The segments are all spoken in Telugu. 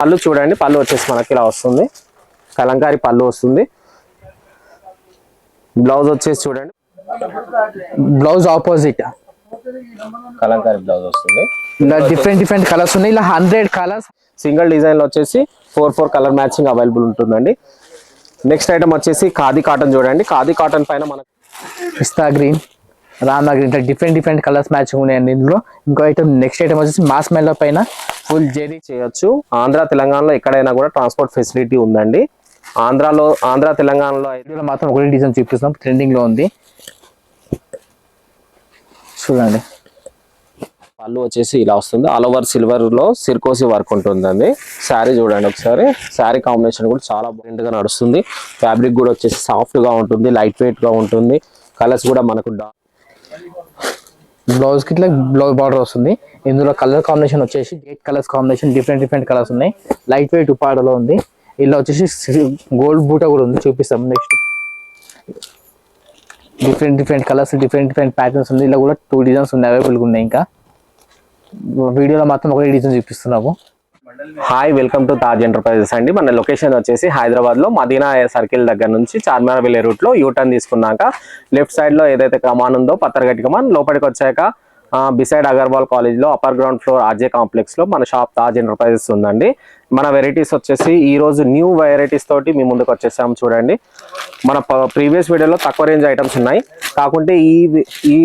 పళ్ళు చూడండి, పళ్ళు వచ్చేసి మనకి ఇలా వస్తుంది, కలంకారీ పళ్ళు వస్తుంది. బ్లౌజ్ వచ్చేసి చూడండి, బ్లౌజ్ ఆపోజిట్ కలంకారీ బ్లౌజ్ వస్తుంది. ఇలా డిఫరెంట్ కలర్స్ ఉన్నాయి. ఇలా 100 కలర్స్ సింగిల్ డిజైన్ లో వచ్చేసి 4 కలర్ మ్యాచింగ్ అవైలబుల్ ఉంటుందండి. నెక్స్ట్ ఐటమ్ వచ్చేసి ఖాదీ కాటన్ చూడండి. ఖాదీ కాటన్ పైన మనకు పిస్తా గ్రీన్, రామా గ్రీన్, ఇట్లా డిఫరెంట్ కలర్స్ మ్యాచింగ్ ఉన్నాయండి ఇందులో. ఇంకో ఐటమ్ నెక్స్ట్ ఐటమ్ వచ్చేసి మాస్ మెల్లో పైన ఫుల్ జెరీ చేయొచ్చు. ఆంధ్ర తెలంగాణలో ఎక్కడైనా కూడా ట్రాన్స్పోర్ట్ ఫెసిలిటీ ఉందండి. ఆంధ్ర తెలంగాణలో ఇందులో మాత్రం ఒకటి డిజైన్ చూపిస్తున్నాం, ట్రెండింగ్ లో ఉంది చూడండి. పళ్ళు వచ్చేసి ఇలా వస్తుంది, ఆల్ ఓవర్ సిల్వర్ లో సిర్కోసి వర్క్ ఉంటుందండి. శారీ చూడండి ఒకసారి, శారీ కాంబినేషన్ కూడా చాలా బాగుంది గా నడుస్తుంది. ఫ్యాబ్రిక్ కూడా వచ్చేసి సాఫ్ట్ గా ఉంటుంది, లైట్ వెయిట్ గా ఉంటుంది. కలర్స్ కూడా మనకు బ్లౌజ్ కి ఇట్లా బ్లౌజ్ బార్డర్ వస్తుంది. ఇందులో కలర్ కాంబినేషన్ వచ్చేసి 8 కలర్స్ కాంబినేషన్, డిఫరెంట్ కలర్స్ ఉన్నాయి. లైట్ వెయిట్ ఉపాడలో ఉంది. ఇలా వచ్చేసి గోల్డ్ బూట కూడా ఉంది, చూపిస్తాం next. Different colours, different patterns ఉంది. ఇలా కూడా 2 డిజైన్స్ ఉన్నాయి, అవైలబుల్గా ఉన్నాయి. ఇంకా వీడియోలో మాత్రం ఒకటి డిజైన్ చూపిస్తున్నాము. Hi, welcome to Taj enterprises అండి. మన లొకేషన్ వచ్చేసి హైదరాబాద్ లో మదీనా సర్కిల్ దగ్గర నుంచి చార్మినార్ వెళ్ళే రూట్ లో యూటర్న్ తీసుకున్నాక లెఫ్ట్ సైడ్ లో ఏదైతే కమాన్ ఉందో పత్తరగట్టి కమాన్, లోపలికి వచ్చాక బిసైడ్ అగర్వాల్ కాలేజ్ లో upper ground floor RJ complex లో మన షాప్ తాజ్ ఎంటర్ప్రైజెస్ ఉందండి. మన వెరైటీస్ వచ్చేసి ఈ రోజు న్యూ వెరైటీస్ తోటి మీ ముందుకు వచ్చేసాము చూడండి. మన ప్రీవియస్ వీడియోలో తక్కువ రేంజ్ ఐటమ్స్ ఉన్నాయి, కాకుంటే ఈ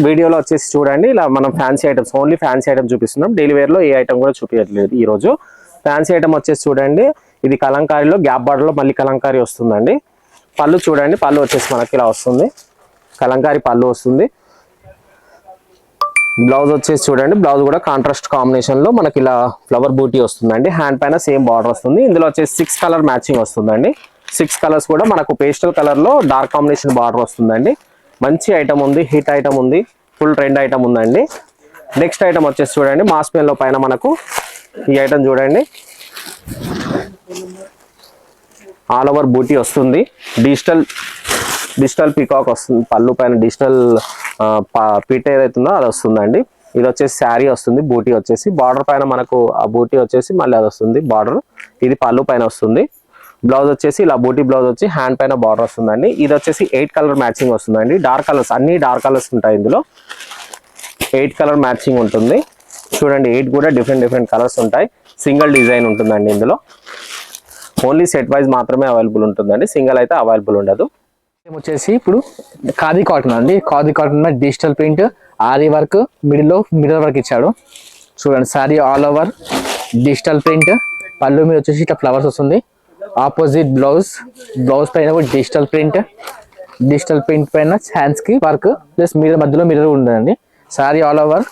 వీడియోలో వచ్చేసి చూడండి ఇలా మనం fancy items, only fancy item చూపిస్తున్నాం. డైలీ వేర్ లో ఏ ఐటమ్ కూడా చూపించట్లేదు. ఈ రోజు ఫ్యాన్సీ ఐటమ్ వచ్చేసి చూడండి, ఇది కలంకారీలో గ్యాప్ బార్డర్ లో మళ్ళీ కలంకారీ వస్తుందండి. పళ్ళు చూడండి, పళ్ళు వచ్చేసి మనకి ఇలా వస్తుంది, కలంకారీ పళ్ళు వస్తుంది. బ్లౌజ్ వచ్చేసి చూడండి, బ్లౌజ్ కూడా కాంట్రాస్ట్ కాంబినేషన్ లో మనకి ఇలా ఫ్లవర్ బూటీ వస్తుందండి. హ్యాండ్ పైన సేమ్ బార్డర్ వస్తుంది. ఇందులో వచ్చేసి 6 కలర్ మ్యాచింగ్ వస్తుందండి. 6 కలర్స్ కూడా మనకు పేస్టల్ కలర్ లో డార్క్ కాంబినేషన్ బార్డర్ వస్తుందండి. మంచి ఐటమ్ ఉంది, హిట్ ఐటమ్ ఉంది, ఫుల్ ట్రెండ్ ఐటమ్ ఉందండి. నెక్స్ట్ ఐటమ్ వచ్చేసి చూడండి, మాస్ మెల్లో పైన మనకు ఈ ఐటమ్ చూడండి, ఆల్ ఓవర్ బూటీ వస్తుంది. డిజిటల్ పీకాక్ వస్తుంది, పళ్ళు పైన డిజిటల్ పీట ఏదైతుందో అది వస్తుందండి. ఇది వచ్చేసి శారీ వస్తుంది, బూటీ వచ్చేసి బార్డర్ పైన మనకు ఆ బూటీ వచ్చేసి మళ్ళీ అది వస్తుంది బార్డర్. ఇది పళ్ళు పైన వస్తుంది. బ్లౌజ్ వచ్చేసి ఇలా బూటీ బ్లౌజ్ వచ్చి హ్యాండ్ పైన బార్డర్ వస్తుందండి. ఇది వచ్చేసి 8 కలర్ మ్యాచింగ్ వస్తుందండి. డార్క్ కలర్స్, అన్ని డార్క్ కలర్స్ ఉంటాయి ఇందులో. 8 కలర్ మ్యాచింగ్ ఉంటుంది చూడండి. 8 కూడా డిఫరెంట్ కలర్స్ ఉంటాయి. సింగిల్ డిజైన్ ఉంటుందండి ఇందులో. ఓన్లీ సెట్ వైజ్ మాత్రమే అవైలబుల్ ఉంటుందండి, సింగిల్ అయితే అవైలబుల్ ఉండదు. వచ్చేసి ఇప్పుడు ఖాదీ కాటన్ అండి. ఖాదీ కాటన్ మీద digital print, ary work, middle work ఇచ్చాడు చూడండి. Sorry all over digital print, పళ్ళు మీద వచ్చేసి ఇట్లా ఫ్లవర్స్ వస్తుంది. ఆపోజిట్ బ్లౌజ్ పైన కూడా డిజిటల్ ప్రింట్ పైన హ్యాండ్స్ కి వర్క్ ప్లస్ మధ్యలో మిర్రర్ ఉందండి. Sari all over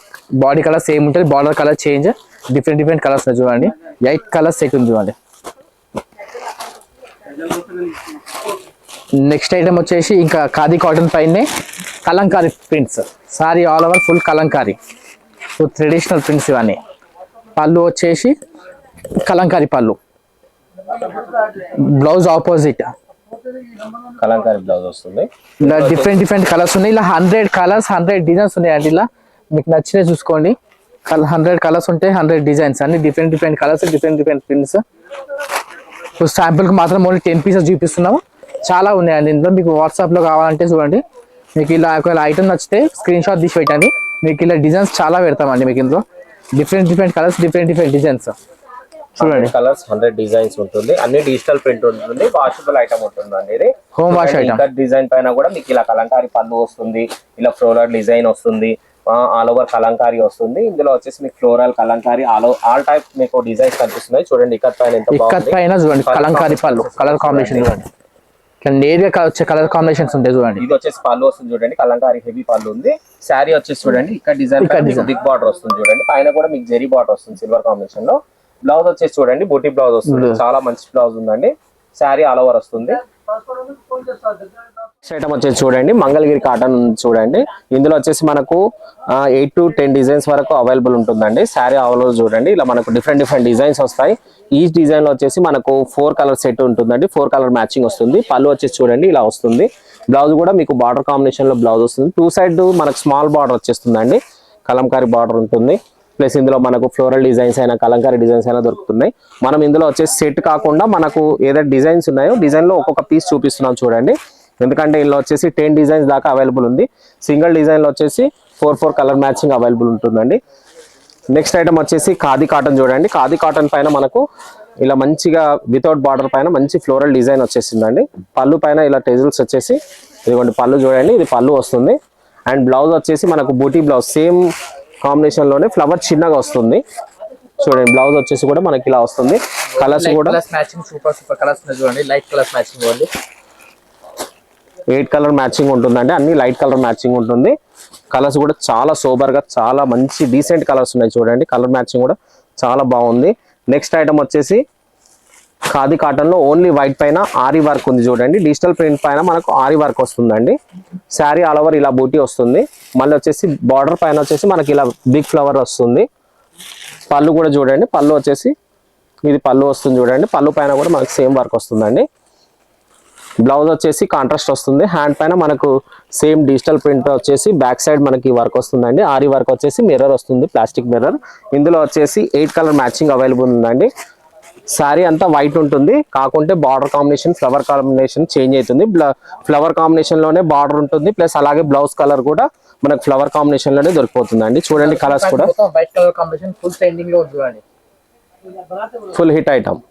body colour same ఉంటుంది, border colour change, different colours చూడండి. 8 కలర్స్ సెట్ ఉంది చూడండి. నెక్స్ట్ ఐటమ్ వచ్చేసి ఇంకా ఖాదీ కాటన్ పైనే Kalamkari prints. Sorry all over full Kalamkari, traditional prints ఇవన్నీ. పళ్ళు వచ్చేసి కలంకారీ పళ్ళు, బ్లౌజ్ ఆపోజిట్ కలంకారీ బ్లౌజ్ వస్తుంది. ఇలా డిఫరెంట్ కలర్స్ ఉన్నాయి. ఇలా 100 కలర్స్ 100 డిజైన్స్ ఉన్నాయండి. ఇలా మీకు నచ్చినవి చూసుకోండి. 100 కలర్స్ ఉంటాయి, 100 డిజైన్స్ అన్ని డిఫరెంట్ కలర్స్, డిఫరెంట్ ప్రింట్స్. ఇప్పుడు శాంపుల్కి మాత్రం ఓన్లీ 10 పీసెస్ చూపిస్తున్నాము. చాలా ఉన్నాయండి ఇందులో. మీకు వాట్సాప్లో కావాలంటే చూడండి. మీకు ఇలా ఒకవేళ ఐటమ్ నచ్చితే స్క్రీన్ షాట్ తీసి పెట్టండి. మీకు ఇలా డిజైన్స్ చాలా పెడతామండి మీకు ఇందులో. డిఫరెంట్ కలర్స్, డిఫరెంట్ డిజైన్స్ చూడండి. కలర్స్ 100 డిజైన్స్ ఉంటుంది, అన్ని డిజిటల్ ప్రింట్ ఉంటుంది, వాషబుల్ ఐటమ్ ఉంటుందండి. ఇది హోమ్ వాష్ ఐటమ్. డిజైన్ పైన కూడా మీకు ఇలా కలంకారీ పళ్ళు వస్తుంది, ఇలా ఫ్లోరల్ డిజైన్ వస్తుంది, ఆల్ ఓవర్ కలంకారీ వస్తుంది. ఇందులో వచ్చేసి మీకు ఫ్లోరల్ కలంకారీ ఆల్ టైప్ మీకు డిజైన్స్ కనిపిస్తున్నాయి చూడండి. ఇక్కత్ పైన చూడండి కలంకారీ పళ్ళు, కలర్ కాంబినేషన్ చూడండి. ఇట్లా నేరుగా వచ్చే కలర్ కాంబినేషన్స్ ఉంటాయి చూడండి. ఇది వచ్చేసి పళ్ళు వస్తుంది చూడండి, కలంకారీ హెవీ పళ్ళు ఉంది. శారీ వచ్చేసి చూడండి, ఇక్కడ డిజైన్ బిగ్ బార్డర్ వస్తుంది చూడండి. పైన కూడా మీకు జెరీ బార్డర్ వస్తుంది సిల్వర్ కాంబినేషన్ లో. బ్లౌజ్ వచ్చేసి చూడండి, బూటీ బ్లౌజ్ వస్తుంది, చాలా మంచి బ్లౌజ్ ఉందండి. శారీ ఆల్ ఓవర్ వస్తుంది. ఐటమ్ వచ్చేసి చూడండి, మంగళగిరి కాటన్ చూడండి. ఇందులో వచ్చేసి మనకు 8 to 10 డిజైన్స్ వరకు అవైలబుల్ ఉంటుందండి. శారీ ఆల్ ఓవర్ చూడండి, ఇలా మనకు డిఫరెంట్ డిజైన్స్ వస్తాయి. ఈ డిజైన్ లో వచ్చేసి మనకు 4 కలర్ సెట్ ఉంటుందండి, 4 కలర్ మ్యాచింగ్ వస్తుంది. పళ్ళు వచ్చేసి చూడండి ఇలా వస్తుంది. బ్లౌజ్ కూడా మీకు బార్డర్ కాంబినేషన్ లో బ్లౌజ్ వస్తుంది. 2 సైడ్ మనకు స్మాల్ బార్డర్ వచ్చేస్తుందండి, కలంకారీ బార్డర్ ఉంటుంది. ప్లస్ ఇందులో మనకు ఫ్లోరల్ డిజైన్స్ అయినా కలంకారీ డిజైన్స్ అయినా దొరుకుతున్నాయి. మనం ఇందులో వచ్చేసి సెట్ కాకుండా మనకు ఏదైతే డిజైన్స్ ఉన్నాయో డిజైన్లో ఒక్కొక్క పీస్ చూపిస్తున్నాం చూడండి. ఎందుకంటే ఇందులో వచ్చేసి 10 డిజైన్స్ దాకా అవైలబుల్ ఉంది. సింగిల్ డిజైన్లో వచ్చేసి 4 కలర్ మ్యాచింగ్ అవైలబుల్ ఉంటుందండి. నెక్స్ట్ ఐటమ్ వచ్చేసి ఖాదీ కాటన్ చూడండి. ఖాదీ కాటన్ పైన మనకు ఇలా మంచిగా వితౌట్ బార్డర్ పైన మంచి ఫ్లోరల్ డిజైన్ వచ్చేసిందండి. పళ్ళు పైన ఇలా టెజిల్స్ వచ్చేసి ఇదిగోండి పళ్ళు చూడండి, ఇది పళ్ళు వస్తుంది. అండ్ బ్లౌజ్ వచ్చేసి మనకు బూటీ బ్లౌజ్ సేమ్ కాంబినేషన్ లోనే ఫ్లవర్ చిన్నగా వస్తుంది చూడండి. బ్లౌజ్ వచ్చేసి కూడా మనకి ఇలా వస్తుంది. కలర్స్ కూడా మ్యాచింగ్ సూపర్ కలర్స్ చూడండి. Light colours matching only 8 colour matching ఉంటుందండి. అన్ని లైట్ కలర్ మ్యాచింగ్ ఉంటుంది. కలర్స్ కూడా చాలా సోబర్ గా చాలా మంచి డీసెంట్ కలర్స్ ఉన్నాయి చూడండి. కలర్ మ్యాచింగ్ కూడా చాలా బాగుంది. నెక్స్ట్ ఐటమ్ వచ్చేసి ఖాదీ కాటన్ లో ఓన్లీ వైట్ పైన ఆరీ వర్క్ ఉంది చూడండి. డిజిటల్ ప్రింట్ పైన మనకు ఆరీ వర్క్ వస్తుందండి. శారీ ఆల్ ఓవర్ ఇలా బూటీ వస్తుంది. మళ్ళీ వచ్చేసి బార్డర్ పైన వచ్చేసి మనకి ఇలా బిగ్ ఫ్లవర్ వస్తుంది. పళ్ళు కూడా చూడండి, పళ్ళు వచ్చేసి ఇది పళ్ళు వస్తుంది చూడండి. పళ్ళు పైన కూడా మనకి సేమ్ వర్క్ వస్తుందండి. బ్లౌజ్ వచ్చేసి కాంట్రాస్ట్ వస్తుంది. హ్యాండ్ పైన మనకు సేమ్ డిజిటల్ ప్రింట్ వచ్చేసి బ్యాక్ సైడ్ మనకి వర్క్ వస్తుందండి. ఆరీ వర్క్ వచ్చేసి మిర్రర్ వస్తుంది, ప్లాస్టిక్ మిర్రర్. ఇందులో వచ్చేసి 8 కలర్ మ్యాచింగ్ అవైలబుల్ ఉందండి. శారీ అంతా వైట్ ఉంటుంది, కాకుంటే border combination flower combination change అవుతుంది. ఫ్లవర్ కాంబినేషన్ లోనే బార్డర్ ఉంటుంది, ప్లస్ అలాగే బ్లౌజ్ కలర్ కూడా మనకు ఫ్లవర్ కాంబినేషన్ లోనే దొరికిపోతుందండి. చూడండి కలర్స్ కూడా white colour combination full trending లో చూడండి. ఫుల్ హిట్ ఐటమ్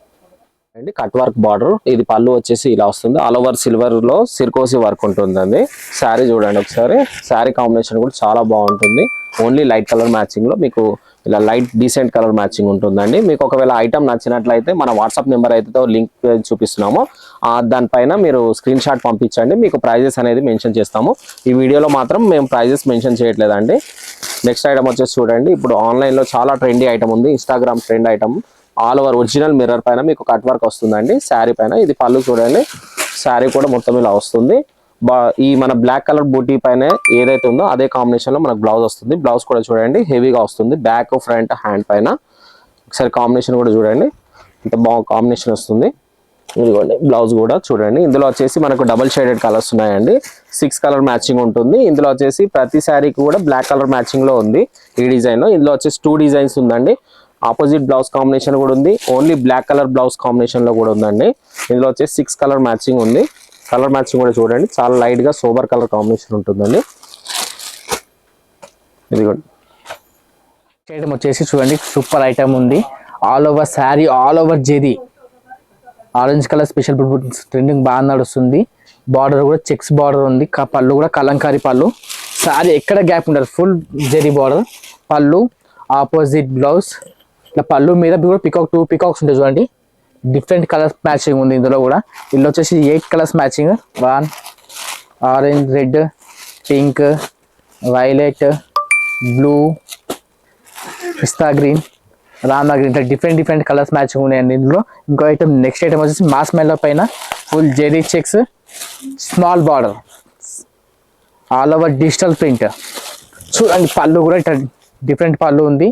అండి. కట్ వర్క్ బార్డర్, ఇది పళ్ళు వచ్చేసి ఇలా వస్తుంది. ఆల్ ఓవర్ సిల్వర్ లో సిర్కోసి వర్క్ ఉంటుందండి. శారీ చూడండి ఒకసారి. శారీ కాంబినేషన్ కూడా చాలా బాగుంటుంది. ఓన్లీ లైట్ కలర్ మ్యాచింగ్ లో మీకు ఇలా లైట్ డీసెంట్ కలర్ మ్యాచింగ్ ఉంటుందండి. మీకు ఒకవేళ ఐటమ్ నచ్చినట్లయితే మన వాట్సాప్ నెంబర్ అయితే లింక్ చూపిస్తున్నామో దానిపైన మీరు స్క్రీన్ షాట్ పంపించండి. మీకు ప్రైజెస్ అనేది మెన్షన్ చేస్తాము. ఈ వీడియోలో మాత్రం మేము ప్రైజెస్ మెన్షన్ చేయట్లేదండి. నెక్స్ట్ ఐటమ్ వచ్చేసి చూడండి. ఇప్పుడు ఆన్లైన్ లో చాలా ట్రెండీ ఐటమ్ ఉంది, Instagram trend item. All over original mirror పైన మీకు కట్ వర్క్ వస్తుందండి. శారీ పైన ఇది పళ్ళు చూడండి. శారీ కూడా మొత్తం ఇలా వస్తుంది. ఈ మన బ్లాక్ కలర్ బూటీ పైన ఏదైతే ఉందో అదే కాంబినేషన్ లో మనకు బ్లౌజ్ వస్తుంది. బ్లౌజ్ కూడా చూడండి హెవీగా వస్తుంది. బ్యాక్ ఫ్రంట్ హ్యాండ్ పైన ఒకసారి కాంబినేషన్ కూడా చూడండి, ఇంత బాగా కాంబినేషన్ వస్తుంది. ఇదిగోండి బ్లౌజ్ కూడా చూడండి. ఇందులో వచ్చేసి మనకు డబుల్ షేడెడ్ కలర్స్ ఉన్నాయండి. 6 కలర్ మ్యాచింగ్ ఉంటుంది. ఇందులో వచ్చేసి ప్రతి శారీకి కూడా బ్లాక్ కలర్ మ్యాచింగ్ లో ఉంది ఈ డిజైన్ లో. ఇందులో వచ్చేసి 2 డిజైన్స్ ఉందండి. ఆపోజిట్ బ్లౌజ్ కాంబినేషన్ కూడా ఉంది, only black colour blouse combination లో కూడా ఉందండి. ఇందులో వచ్చేసి 6 కలర్ మ్యాచింగ్ ఉంది. కలర్ మ్యాచింగ్ కూడా చూడండి, చాలా లైట్ గా సోబర్ కలర్ కాంబినేషన్ ఉంటుందండి. ఇదిగోండి ఐటమ్ వచ్చేసి చూడండి సూపర్ ఐటమ్ ఉంది. All over sari all over zari orange colour special trending బాగా నడుస్తుంది. బార్డర్ కూడా చెక్స్ బార్డర్ ఉంది. పళ్ళు కూడా కలంకారీ పళ్ళు. శారీ ఎక్కడ గ్యాప్ ఉండదు, ఫుల్ జెరీ బార్డర్. పళ్ళు ఆపోజిట్ బ్లౌజ్. ఇట్లా పళ్ళు మీద కూడా పికాక్ 2 పికాక్స్ ఉంటాయి చూడండి. డిఫరెంట్ కలర్స్ మ్యాచింగ్ ఉంది ఇందులో కూడా. ఇందులో వచ్చేసి 8 colours matching. 1 orange, red, pink, violet, blue, పిస్తా గ్రీన్, రామా గ్రీన్, ఇట్లా డిఫరెంట్ కలర్స్ మ్యాచింగ్ ఉన్నాయండి ఇందులో. ఇంకో ఐటమ్ నెక్స్ట్ ఐటమ్ వచ్చేసి మాస్ మెల్లో పైన ఫుల్ జెరీ checks, small border, all over digital print చూడండి. పళ్ళు కూడా ఇట్లా డిఫరెంట్ పళ్ళు ఉంది.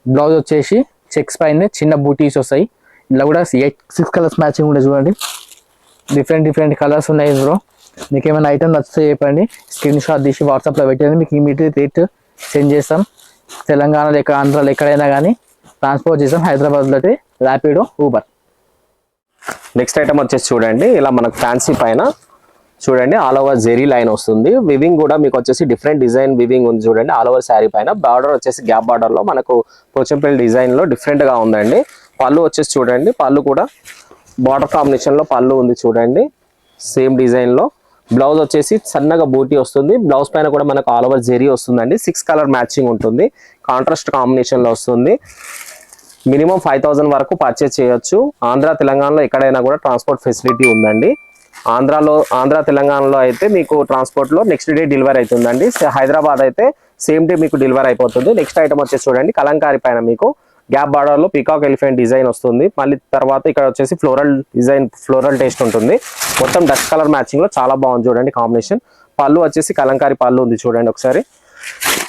బ్లౌజ్ వచ్చేసి చెక్స్ పైన చిన్న బూటీస్ వస్తాయి. ఇలా కూడా 6 కలర్స్ మ్యాచింగ్ ఉంటాయి చూడండి. డిఫరెంట్ కలర్స్ ఉన్నాయి ఇందులో. మీకు ఏమైనా ఐటమ్ నచ్చితే చెప్పండి, స్క్రీన్ షాట్ తీసి వాట్సాప్లో పెట్టండి. మీకు ఇమీడియట్ రేట్ సెండ్ చేస్తాం. తెలంగాణలో ఎక్కడ ఆంధ్రాలో ఎక్కడైనా కానీ ట్రాన్స్పోర్ట్ చేస్తాం. హైదరాబాద్లో అయితే ర్యాపిడో, ఊబర్. నెక్స్ట్ ఐటమ్ వచ్చేసి చూడండి. ఇలా మనకు ఫ్యాన్సీ పైన చూడండి ఆల్ ఓవర్ జెరీ లైన్ వస్తుంది. వివింగ్ కూడా మీకు వచ్చేసి డిఫరెంట్ డిజైన్ వివింగ్ ఉంది చూడండి. ఆల్ ఓవర్ శారీ పైన బార్డర్ వచ్చేసి గ్యాప్ బార్డర్ లో మనకు పోచంపల్లి డిజైన్ లో డిఫరెంట్ గా ఉందండి. పళ్ళు వచ్చేసి చూడండి, పళ్ళు కూడా బార్డర్ కాంబినేషన్ లో పళ్ళు ఉంది చూడండి, సేమ్ డిజైన్ లో. బ్లౌజ్ వచ్చేసి సన్నగా బూటీ వస్తుంది. బ్లౌజ్ పైన కూడా మనకు ఆల్ ఓవర్ జెరీ వస్తుందండి. 6 కలర్ మ్యాచింగ్ ఉంటుంది. కాంట్రాస్ట్ కాంబినేషన్ లో వస్తుంది. మినిమం 5000 వరకు పర్చేస్ చేయొచ్చు. ఆంధ్ర తెలంగాణలో ఎక్కడైనా కూడా ట్రాన్స్పోర్ట్ ఫెసిలిటీ ఉందండి. ఆంధ్ర తెలంగాణలో అయితే మీకు ట్రాన్స్పోర్ట్ లో నెక్స్ట్ డే డెలివరీ అవుతుందండి. హైదరాబాద్ అయితే సేమ్ డే మీకు డెలివరీ అయిపోతుంది. నెక్స్ట్ ఐటమ్ వచ్చేసి చూడండి కలంకారీ పైన మీకు గ్యాప్ బార్డర్ లో పీకాక్ ఎలిఫెంట్ డిజైన్ వస్తుంది. మళ్ళీ తర్వాత ఇక్కడ వచ్చేసి ఫ్లోరల్ డిజైన్, ఫ్లోరల్ టేస్ట్ ఉంటుంది. మొత్తం డస్ట్ కలర్ మ్యాచింగ్ లో చాలా బాగుంది చూడండి కాంబినేషన్. పళ్ళు వచ్చేసి కలంకారీ పళ్ళు ఉంది చూడండి ఒకసారి.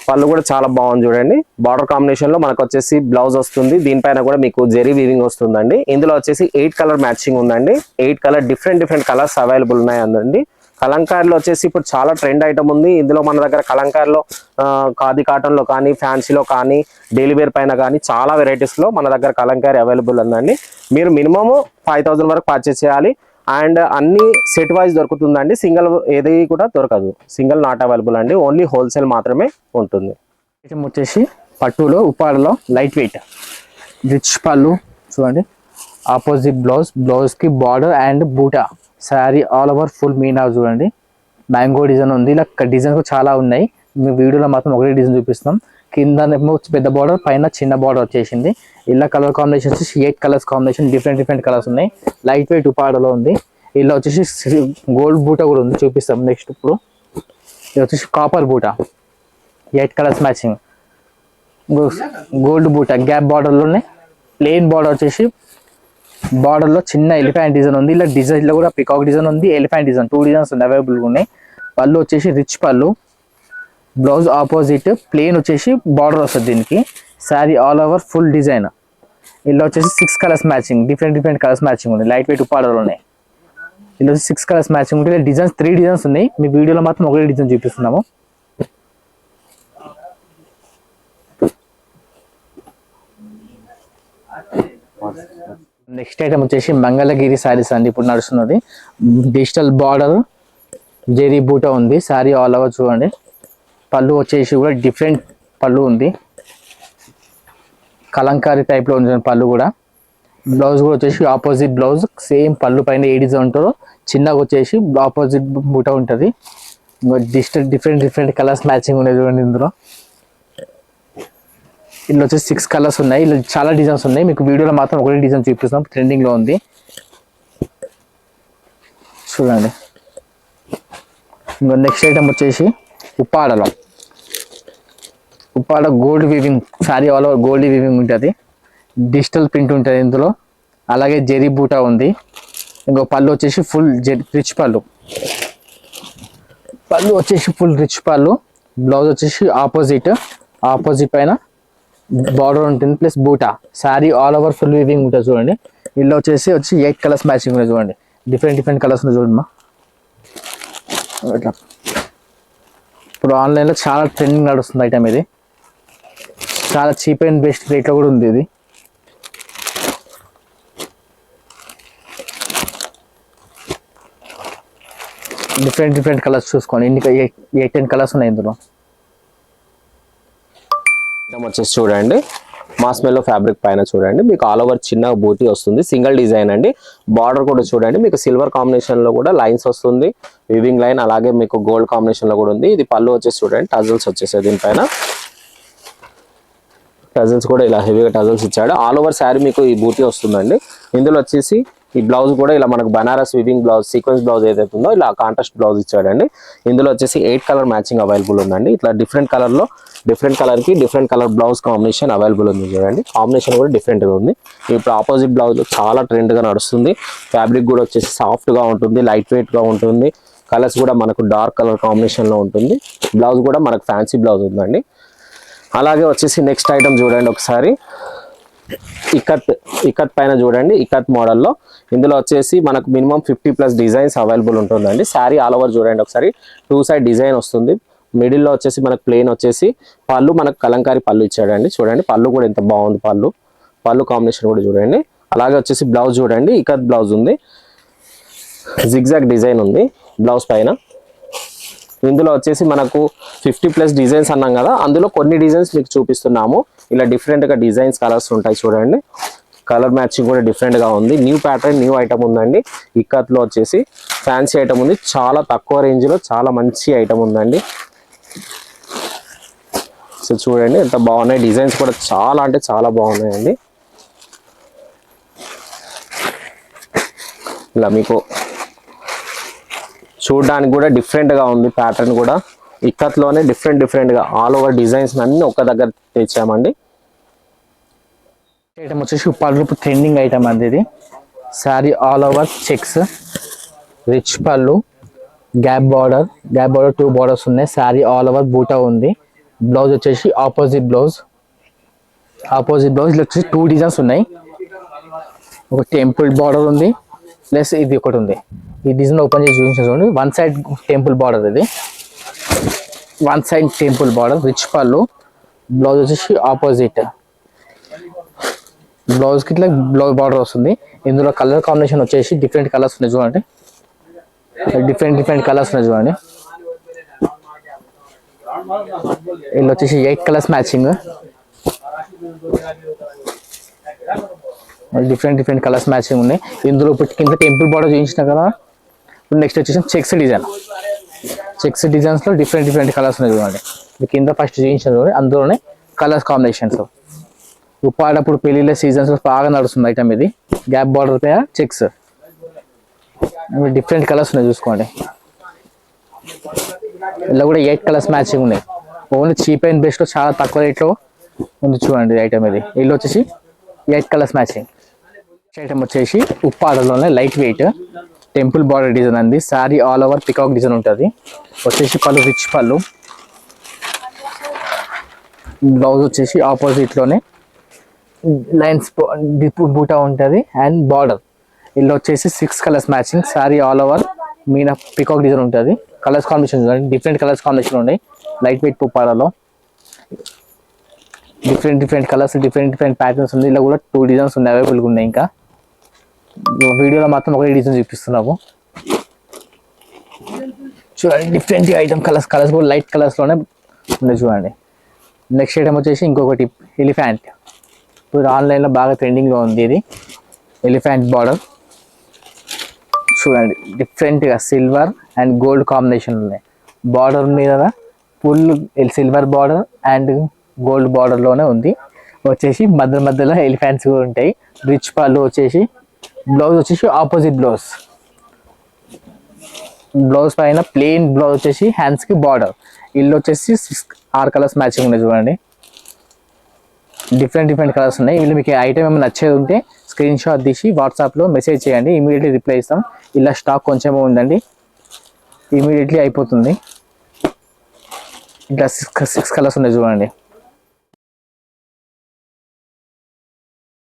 పళ్ళు కూడా చాలా బాగుంది చూడండి. బార్డర్ కాంబినేషన్ లో మనకు వచ్చేసి బ్లౌజ్ వస్తుంది. దీనిపైన కూడా మీకు జెరీ వీవింగ్ వస్తుందండి. ఇందులో వచ్చేసి 8 కలర్ మ్యాచింగ్ ఉందండి. 8 కలర్ డిఫరెంట్ కలర్స్ అవైలబుల్ ఉన్నాయి అండి. కలంకారీలో వచ్చేసి ఇప్పుడు చాలా ట్రెండ్ ఐటమ్ ఉంది. ఇందులో మన దగ్గర కలంకారీలో ఖాదీ కాటన్లో కానీ, ఫ్యాన్సీలో కానీ, డైలీ వేర్ పైన కానీ చాలా వెరైటీస్లో మన దగ్గర కలంకారీ అవైలబుల్ ఉందండి. మీరు మినిమమ్ 5000 వరకు పర్చేస్ చేయాలి. అండ్ అన్ని సెట్ వైజ్ దొరుకుతుందండి, సింగిల్ ఏది కూడా దొరకదు. సింగిల్ నాట్ అవైలబుల్ అండి, ఓన్లీ హోల్సేల్ మాత్రమే ఉంటుంది. ఐటమ్ వచ్చేసి పట్టులో ఉప్పాడలో లైట్ వెయిట్ రిచ్ పళ్ళు చూడండి, ఆపోజిట్ బ్లౌజ్ కి బార్డర్ అండ్ బూటా, sari all over full Meena చూడండి, మ్యాంగో డిజైన్ ఉంది. ఇలా డిజైన్స్ చాలా ఉన్నాయి, మీ వీడియోలో మాత్రం ఒకటే డిజైన్ చూపిస్తాం. కింద పెద్ద బార్డర్, పైన చిన్న బార్డర్ వచ్చేసింది. ఇలా కలర్ కాంబినేషన్ వచ్చేసి 8 కలర్స్ కాంబినేషన్, డిఫరెంట్ కలర్స్ ఉన్నాయి. లైట్ వెయిట్ ఉపాడలో ఉంది. ఇలా వచ్చేసి గోల్డ్ బూటా కూడా ఉంది, చూపిస్తాం నెక్స్ట్. ఇప్పుడు ఇది వచ్చేసి కాపర్ బూటా, 8 కలర్స్ మ్యాచింగ్, గోల్డ్ బూటా గ్యాప్ బార్డర్లోనే. ప్లెయిన్ బార్డర్ వచ్చేసి బార్డర్లో చిన్న ఎలిఫెంట్ డిజైన్ ఉంది. ఇలా డిజైన్లో కూడా పికాక్ డిజైన్ ఉంది, ఎలిఫెంట్ డిజైన్, 2 డిజైన్స్ అవైలబుల్గా ఉన్నాయి. పళ్ళు వచ్చేసి రిచ్ పళ్ళు, బ్లౌజ్ ఆపోజిట్ ప్లెయిన్ వచ్చేసి బార్డర్ వస్తుంది దీనికి. Sari all over full design. ఇలా వచ్చేసి 6 colours matching, different colours matching ఉంది. లైట్ వెయిట్ ఉప్పాడలోనే ఇలా వచ్చి 6 కలర్స్ మ్యాచింగ్ ఉంటాయి. ఇలా డిజైన్స్ 3 డిజైన్స్ ఉన్నాయి, మీ వీడియోలో మాత్రం ఒకటే డిజైన్ చూపిస్తున్నాము. నెక్స్ట్ ఐటమ్ వచ్చేసి మంగళగిరి శారీస్ అండి, ఇప్పుడు నడుస్తున్నది. డిజిటల్ బార్డర్ జెరీ బూటా ఉంది, శారీ ఆల్ ఓవర్ చూడండి. పళ్ళు వచ్చేసి కూడా డిఫరెంట్ పళ్ళు ఉంది, కలంకారీ టైప్లో ఉంది పళ్ళు కూడా. బ్లౌజ్ కూడా వచ్చేసి ఆపోజిట్ బ్లౌజ్, సేమ్ పళ్ళు పైన ఏ డిజైన్ ఉంటుందో చిన్నగా వచ్చేసి ఆపోజిట్ బూటా ఉంటుంది. డిఫరెంట్ కలర్స్ మ్యాచింగ్ ఉన్నాయి చూడండి. ఇందులో ఇందులో వచ్చేసి 6 కలర్స్ ఉన్నాయి. ఇలా చాలా డిజైన్స్ ఉన్నాయి, మీకు వీడియోలో మాత్రం ఒకటే డిజైన్ చూపిస్తాం, ట్రెండింగ్లో ఉంది చూడండి. ఇంకా నెక్స్ట్ ఐటమ్ వచ్చేసి ఉప్పాడలో, Uppada gold weaving sari all over gold weaving ఉంటుంది, డిజిటల్ ప్రింట్ ఉంటుంది ఇందులో. అలాగే జెరీ బూటా ఉంది. ఇంకో పళ్ళు వచ్చేసి ఫుల్ రిచ్ పళ్ళు వచ్చేసి ఫుల్ రిచ్ పళ్ళు. బ్లౌజ్ వచ్చేసి ఆపోజిట్ పైన బార్డర్ ఉంటుంది ప్లస్ బూటా. Sari all over full weaving ఉంటుంది చూడండి. ఇలా వచ్చేసి 8 కలర్స్ మ్యాచింగ్ ఉన్నాయి చూడండి, డిఫరెంట్ కలర్స్ ఉన్నాయి చూడండి. ఇట్లా ఇప్పుడు ఆన్లైన్లో చాలా ట్రెండింగ్ నడుస్తుంది ఐటమ్ ఇది, చాలా చీప్ అండ్ బెస్ట్ రేట్లో కూడా ఉంది ఇది. డిఫరెంట్ కలర్స్ చూసుకోండి, ఇంకా 8-10 కలర్స్ ఉన్నాయి ఇందులో. వచ్చేసి చూడండి, మాస్మెల్లో ఫ్యాబ్రిక్ పైన చూడండి, మీకు ఆల్ ఓవర్ చిన్న బూటీ వస్తుంది, సింగిల్ డిజైన్ అండి. బార్డర్ కూడా చూడండి, మీకు సిల్వర్ కాంబినేషన్ లో కూడా లైన్స్ వస్తుంది, వివింగ్ లైన్. అలాగే మీకు గోల్డ్ కాంబినేషన్ లో కూడా ఉంది. ఇది పళ్ళు వచ్చేసి చూడండి, టజల్స్ వచ్చేసాయి దీనిపైన. టజల్స్ కూడా ఇలా హెవీగా టజల్స్ ఇచ్చాడు. ఆల్ ఓవర్ శారీ మీకు ఈ బూటీ వస్తుందండి. ఇందులో వచ్చేసి ఈ బ్లౌజ్ కూడా ఇలా మనకు Banaras weaving blouse, sequence blouse ఏదైతే ఉందో ఇలా కాంట్రాస్ట్ బ్లౌజ్ ఇచ్చాడండి. ఇందులో వచ్చేసి 8 కలర్ మ్యాచింగ్ అవైలబుల్ ఉందండి. ఇట్లా డిఫరెంట్ కలర్లో different colour blouse combination available ఉంది చూడండి. కాంబినేషన్ కూడా డిఫరెంట్గా ఉంది. ఇప్పుడు ఆపోజిట్ బ్లౌజ్ చాలా ట్రెండ్గా నడుస్తుంది. ఫ్యాబ్రిక్ కూడా వచ్చేసి సాఫ్ట్గా ఉంటుంది, లైట్ వెయిట్గా ఉంటుంది. కలర్స్ కూడా మనకు డార్క్ కలర్ కాంబినేషన్లో ఉంటుంది. బ్లౌజ్ కూడా మనకు ఫ్యాన్సీ బ్లౌజ్ ఉందండి. అలాగే వచ్చేసి నెక్స్ట్ ఐటమ్ చూడండి ఒకసారి, ఇకత్ పైన చూడండి, ఇకత్ మోడల్లో. ఇందులో వచ్చేసి మనకు మినిమం 50+ డిజైన్స్ అవైలబుల్ ఉంటుందండి. శారీ ఆల్ ఓవర్ చూడండి ఒకసారి, 2 సైడ్ డిజైన్ వస్తుంది. మిడిల్లో వచ్చేసి మనకు ప్లెయిన్ వచ్చేసి పళ్ళు మనకు కలంకారీ పళ్ళు ఇచ్చాడండి. చూడండి పళ్ళు కూడా ఎంత బాగుంది, పళ్ళు కాంబినేషన్ కూడా చూడండి. అలాగే వచ్చేసి బ్లౌజ్ చూడండి, ఇకత్ బ్లౌజ్ ఉంది, జిగ్జాగ్ డిజైన్ ఉంది బ్లౌజ్ పైన. ఇందులో వచ్చేసి మనకు 50+ డిజైన్స్ అన్నాం కదా, అందులో కొన్ని డిజైన్స్ మీకు చూపిస్తున్నాము. ఇలా డిఫరెంట్గా డిజైన్స్ కలర్స్ ఉంటాయి చూడండి. కలర్ మ్యాచింగ్ కూడా డిఫరెంట్గా ఉంది. న్యూ ప్యాటర్న్, న్యూ ఐటమ్ ఉందండి. ఇక్కత్లో వచ్చేసి ఫ్యాన్సీ ఐటమ్ ఉంది, చాలా తక్కువ రేంజ్లో చాలా మంచి ఐటమ్ ఉందండి. సో చూడండి ఎంత బాగున్నాయి, డిజైన్స్ కూడా చాలా అంటే చాలా బాగున్నాయండి. ఇలా మీకు చూడడానికి కూడా డిఫరెంట్గా ఉంది, ప్యాటర్న్ కూడా ఇక్కత్లోనే డిఫరెంట్గా ఆల్ ఓవర్ డిజైన్స్ అన్ని ఒక దగ్గర తెచ్చామండి. ఐటమ్ వచ్చేసి పళ్ళు ట్రెండింగ్ ఐటమ్ అండి ఇది. Sari all over checks, rich పళ్ళు, గ్యాప్ బార్డర్ 2 బార్డర్స్ ఉన్నాయి. శారీ ఆల్ ఓవర్ బూటా ఉంది. బ్లౌజ్ వచ్చేసి ఆపోజిట్ బ్లౌజ్ ఇలా వచ్చేసి 2 డిజైన్స్ ఉన్నాయి. ఒక టెంపుల్ బార్డర్ ఉంది, ప్లస్ ఇది ఒకటి ఉంది. ఈ డిజైన్ ఓపెన్ చేసి చూపించాను చూడండి. వన్ సైడ్ టెంపుల్ బార్డర్, ఇది one side temple border, rich పళ్ళు, బ్లౌజ్ వచ్చేసి ఆపోజిట్, బ్లౌజ్ కి ఇట్లా బ్లౌజ్ బార్డర్ వస్తుంది. ఇందులో కలర్ కాంబినేషన్ వచ్చేసి డిఫరెంట్ కలర్స్ ఉన్నాయి చూడండి, డిఫరెంట్ కలర్స్ ఉన్నాయి చూడండి. వీళ్ళు వచ్చేసి 8 colours matching, different colours matching ఉన్నాయి. ఇందులో ఇప్పుడు కింద టెంపుల్ బార్డర్ చూపించిన కదా. ఇప్పుడు నెక్స్ట్ వచ్చేసి చెక్స్ డిజైన్, చెక్స్ డిజైన్స్ లో డిఫరెంట్ కలర్స్ ఉన్నాయి చూడండి. కింద ఫస్ట్ చూపించిన చూడండి, అందులోనే కలర్స్ కాంబినేషన్స్. ఉప్పాడప్పుడు పెళ్లిళ్ళ సీజన్స్ లో బాగా నడుస్తుంది ఐటమ్ ఇది. గ్యాప్ బార్డర్ పైన చెక్స్, డిఫరెంట్ కలర్స్ ఉన్నాయి చూసుకోండి. ఇలా కూడా 8 కలర్స్ మ్యాచింగ్ ఉన్నాయి. ఓన్లీ చీప్ అండ్ బెస్ట్ లో చాలా తక్కువ రేట్లో ఉంది చూడండి ఐటమ్ ఇది. వీళ్ళు వచ్చేసి 8 కలర్స్ మ్యాచింగ్. ఐటమ్ వచ్చేసి ఉప్పాడలోనే light weight temple border design అండి. Sari all over peacock design ఉంటుంది. వచ్చేసి పళ్ళు రిచ్ పళ్ళు, బ్లౌజ్ వచ్చేసి ఆపోజిట్ లోనే లైన్స్ బూటా ఉంటుంది అండ్ బార్డర్. వీళ్ళు వచ్చేసి 6 colours matching. Sari all over మీనా పికాక్ డిజైన్ ఉంటుంది. కలర్స్ కాంబినేషన్ చూడండి, డిఫరెంట్ కలర్స్ కాంబినేషన్ ఉన్నాయి. లైట్ వెయిట్ ఉప్పాడలో డిఫరెంట్ కలర్స్, డిఫరెంట్ ప్యాటర్న్స్ ఉంది. ఇలా కూడా 2 డిజైన్స్ ఉన్నాయి, అవైలబుల్గా ఉన్నాయి. ఇంకా వీడియోలో మాత్రం ఒకటే డిజైన్ చూపిస్తున్నాము చూడండి. డిఫరెంట్ ఐటమ్ కలర్స్ కూడా లైట్ కలర్స్ లోనే ఉన్నాయి చూడండి. నెక్స్ట్ ఐటమ్ వచ్చేసి ఇంకొకటి ఎలిఫెంట్. ఇప్పుడు ఆన్లైన్లో బాగా ట్రెండింగ్లో ఉంది ఇది. ఎలిఫెంట్ బార్డర్ చూడండి, డిఫరెంట్గా సిల్వర్ అండ్ గోల్డ్ కాంబినేషన్ ఉన్నాయి. బార్డర్ మీద full silver border and gold బార్డర్లోనే ఉంది. వచ్చేసి మధ్యలో ఎలిఫెంట్స్ కూడా ఉంటాయి. రిచ్ పళ్ళు వచ్చేసి, బ్లౌజ్ వచ్చేసి ఆపోజిట్ బ్లౌజ్ పైన ప్లెయిన్ బ్లౌజ్ వచ్చేసి హ్యాండ్స్కి బార్డర్. ఇల్లు వచ్చేసి 6 కలర్స్ మ్యాచింగ్ ఉన్నాయి చూడండి. డిఫరెంట్ కలర్స్ ఉన్నాయి. వీళ్ళు మీకు ఐటమ్ ఏమైనా నచ్చేది ఉంటే స్క్రీన్ షాట్ తీసి వాట్సాప్లో మెసేజ్ చేయండి, ఇమీడియట్లీ రిప్లై ఇస్తాం. ఇలా స్టాక్ కొంచెం ఉందండి, ఇమీడియట్లీ అయిపోతుంది. ఇట్లా 6 కలర్స్ ఉన్నాయి చూడండి.